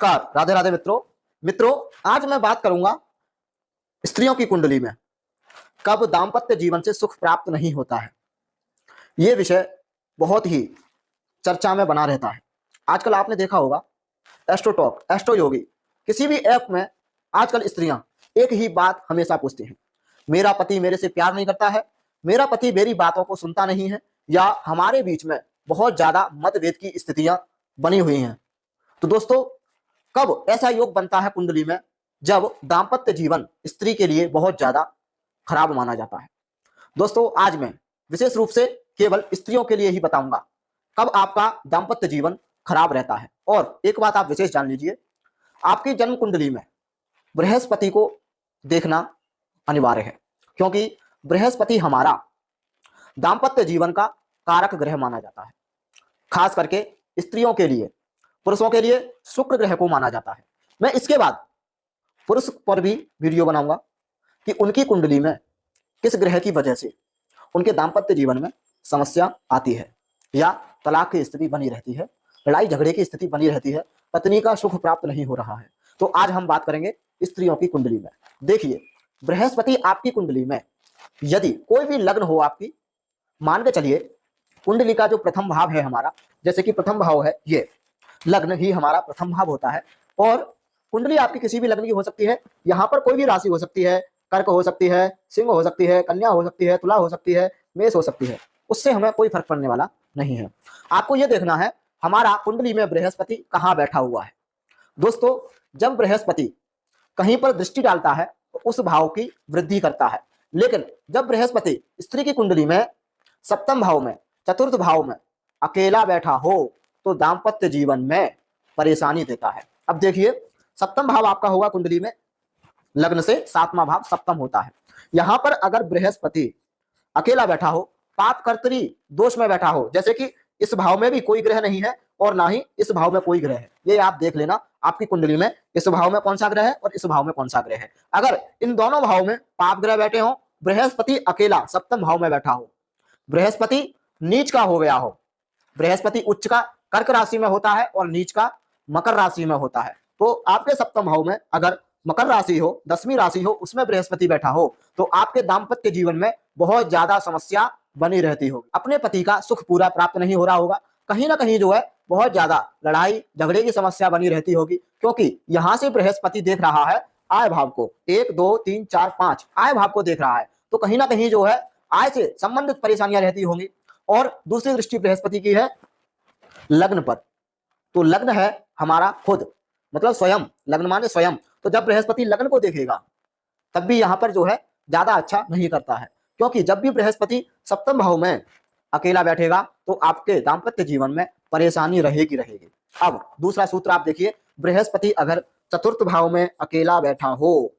नमस्कार, राधे राधे मित्रों। आज मैं बात करूंगा स्त्रियों की कुंडली में कब दाम्पत्य जीवन से सुख प्राप्त नहीं होता है। ये विषय बहुत ही चर्चा में बना रहता है। आजकल आपने देखा होगा एस्ट्रो टॉक, एस्ट्रो योगी, किसी भी ऐप में आजकल स्त्रियां एक ही बात हमेशा पूछती हैं, मेरा पति मेरे से प्यार नहीं करता है, मेरा पति मेरी बातों को सुनता नहीं है, या हमारे बीच में बहुत ज्यादा मतभेद की स्थितियां बनी हुई हैं। तो दोस्तों, कब ऐसा योग बनता है कुंडली में जब दाम्पत्य जीवन स्त्री के लिए बहुत ज्यादा खराब माना जाता है। दोस्तों, आज मैं विशेष रूप से केवल स्त्रियों के लिए ही बताऊंगा कब आपका दाम्पत्य जीवन खराब रहता है। और एक बात आप विशेष जान लीजिए, आपकी जन्म कुंडली में बृहस्पति को देखना अनिवार्य है, क्योंकि बृहस्पति हमारा दाम्पत्य जीवन का कारक ग्रह माना जाता है। खास करके स्त्रियों के लिए, पुरुषों के लिए शुक्र ग्रह को माना जाता है। मैं इसके बाद पुरुष पर भी वीडियो बनाऊंगा कि उनकी कुंडली में किस ग्रह की वजह से उनके दाम्पत्य जीवन में समस्या आती है, या तलाक की स्थिति बनी रहती है, लड़ाई झगड़े की स्थिति बनी रहती है, पत्नी का सुख प्राप्त नहीं हो रहा है। तो आज हम बात करेंगे स्त्रियों की कुंडली में। देखिए, बृहस्पति आपकी कुंडली में यदि कोई भी लग्न हो आपकी, मान के चलिए कुंडली का जो प्रथम भाव है हमारा, जैसे कि प्रथम भाव है, ये लग्न ही हमारा प्रथम भाव होता है। और कुंडली आपकी किसी भी लग्न की हो सकती है, यहाँ पर कोई भी राशि हो सकती है, कर्क हो सकती है, सिंह हो सकती है, कन्या हो सकती है, तुला हो सकती है, मेष हो सकती है, उससे हमें कोई फर्क पड़ने वाला नहीं है। आपको यह देखना है हमारा कुंडली में बृहस्पति कहाँ बैठा हुआ है। दोस्तों, जब बृहस्पति कहीं पर दृष्टि डालता है तो उस भाव की वृद्धि करता है, लेकिन जब बृहस्पति स्त्री की कुंडली में सप्तम भाव में, चतुर्थ भाव में अकेला बैठा हो तो दाम्पत्य जीवन में परेशानी देता है। अब देखिए, सप्तम भाव आपका होगा कुंडली में, लग्न से सातवां भाव सप्तम होता है। यहां पर अगर बृहस्पति अकेला बैठा हो, पापकर्त्री दोष में बैठा हो, जैसे कि इस भाव में भी कोई ग्रह नहीं है और ना ही इस भाव में कोई ग्रह है, ये आप देख लेना आपकी कुंडली में इस भाव में कौन सा ग्रह है और इस भाव में कौन सा ग्रह है। अगर इन दोनों भाव में पाप ग्रह बैठे हो, बृहस्पति अकेला सप्तम भाव में बैठा हो, बृहस्पति नीच का हो गया हो, बृहस्पति उच्च का कर्क राशि में होता है और नीच का मकर राशि में होता है, तो आपके सप्तम भाव में अगर मकर राशि हो, 10वीं राशि हो, उसमें बृहस्पति बैठा हो तो आपके दाम्पत्य जीवन में बहुत ज्यादा समस्या बनी रहती होगी। अपने पति का सुख पूरा प्राप्त नहीं हो रहा होगा, कहीं ना कहीं जो है बहुत ज्यादा लड़ाई झगड़े की समस्या बनी रहती होगी, क्योंकि यहां से बृहस्पति देख रहा है आय भाव को, 1 2 3 4 5 आय भाव को देख रहा है, तो कहीं ना कहीं जो है आय से संबंधित परेशानियां रहती होंगी। और दूसरी दृष्टि बृहस्पति की है लग्न पर, तो लग्न है हमारा खुद, मतलब स्वयं, लग्न माने स्वयं। तो जब बृहस्पति लग्न को देखेगा तब भी यहां पर जो है ज्यादा अच्छा नहीं करता है, क्योंकि जब भी बृहस्पति सप्तम भाव में अकेला बैठेगा तो आपके दाम्पत्य जीवन में परेशानी रहेगी। अब दूसरा सूत्र आप देखिए, बृहस्पति अगर चतुर्थ भाव में अकेला बैठा हो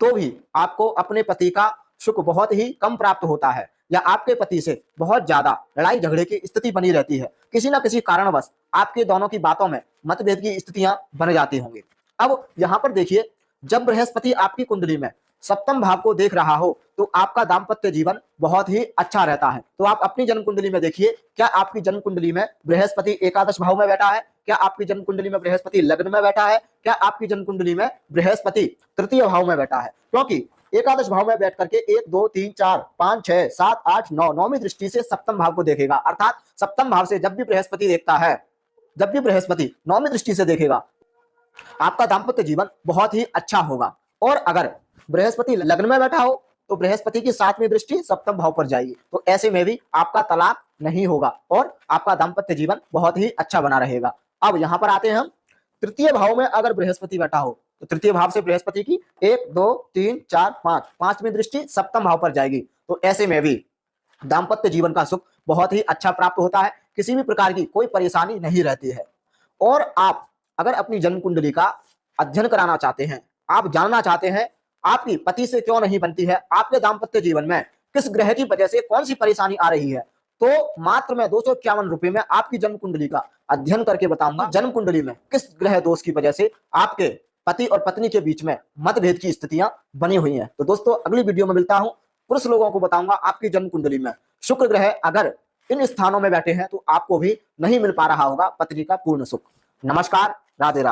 तो भी आपको अपने पति का सुख बहुत ही कम प्राप्त होता है, या आपके पति से बहुत ज्यादा लड़ाई झगड़े की स्थिति बनी रहती है। किसी ना किसी कारणवश आपके दोनों की बातों में मतभेद की स्थितियां बन जाती होंगी। अब यहाँ पर देखिए, जब बृहस्पति आपकी कुंडली में सप्तम भाव को देख रहा हो तो आपका दाम्पत्य जीवन बहुत ही अच्छा रहता है। तो आप अपनी जन्म कुंडली में देखिए, क्या आपकी जन्म कुंडली में बृहस्पति एकादश भाव में बैठा है, क्या आपकी जन्म कुंडली में बृहस्पति लग्न में बैठा है, क्या आपकी जन्म कुंडली में बृहस्पति तृतीय भाव में बैठा है। क्योंकि एकादश भाव में बैठ करके 1 2 3 4 5 6 7 8 9 नौवीं दृष्टि से सप्तम भाव को देखेगा, अर्थात सप्तम भाव से जब भी बृहस्पति देखता है, जब भी बृहस्पति नौवीं दृष्टि से देखेगा, आपका दाम्पत्य जीवन बहुत ही अच्छा होगा। और अगर बृहस्पति लग्न में बैठा हो तो बृहस्पति की 7वीं दृष्टि सप्तम भाव पर जाएगी, तो ऐसे में भी आपका तलाक नहीं होगा और आपका दाम्पत्य जीवन बहुत ही अच्छा बना रहेगा। अब यहाँ पर आते हैं हम, तृतीय भाव में अगर बृहस्पति बैठा हो तो तृतीय भाव से बृहस्पति की 1 2 3 4 5 5वीं दृष्टि सप्तम भाव पर जाएगी, तो ऐसे में भी दाम्पत्य जीवन का सुख बहुत ही अच्छा प्राप्त होता है, किसी भी प्रकार की कोई परेशानी नहीं रहती है। और आप अगर अपनी जन्म कुंडली का अध्ययन कराना चाहते हैं, आप जानना चाहते हैं आपकी पति से क्यों नहीं बनती है, आपके दाम्पत्य जीवन में किस ग्रह की वजह से कौन सी परेशानी आ रही है, तो मात्र मैं 251 रुपए में आपकी जन्म कुंडली का अध्ययन करके बताऊंगा जन्म कुंडली में किस ग्रह दोष की वजह से आपके पति और पत्नी के बीच में मतभेद की स्थितियां बनी हुई हैं। तो दोस्तों, अगली वीडियो में मिलता हूं, पुरुष लोगों को बताऊंगा आपकी जन्म कुंडली में शुक्र ग्रह अगर इन स्थानों में बैठे हैं तो आपको भी नहीं मिल पा रहा होगा पत्नी का पूर्ण सुख। नमस्कार, राधे राधे।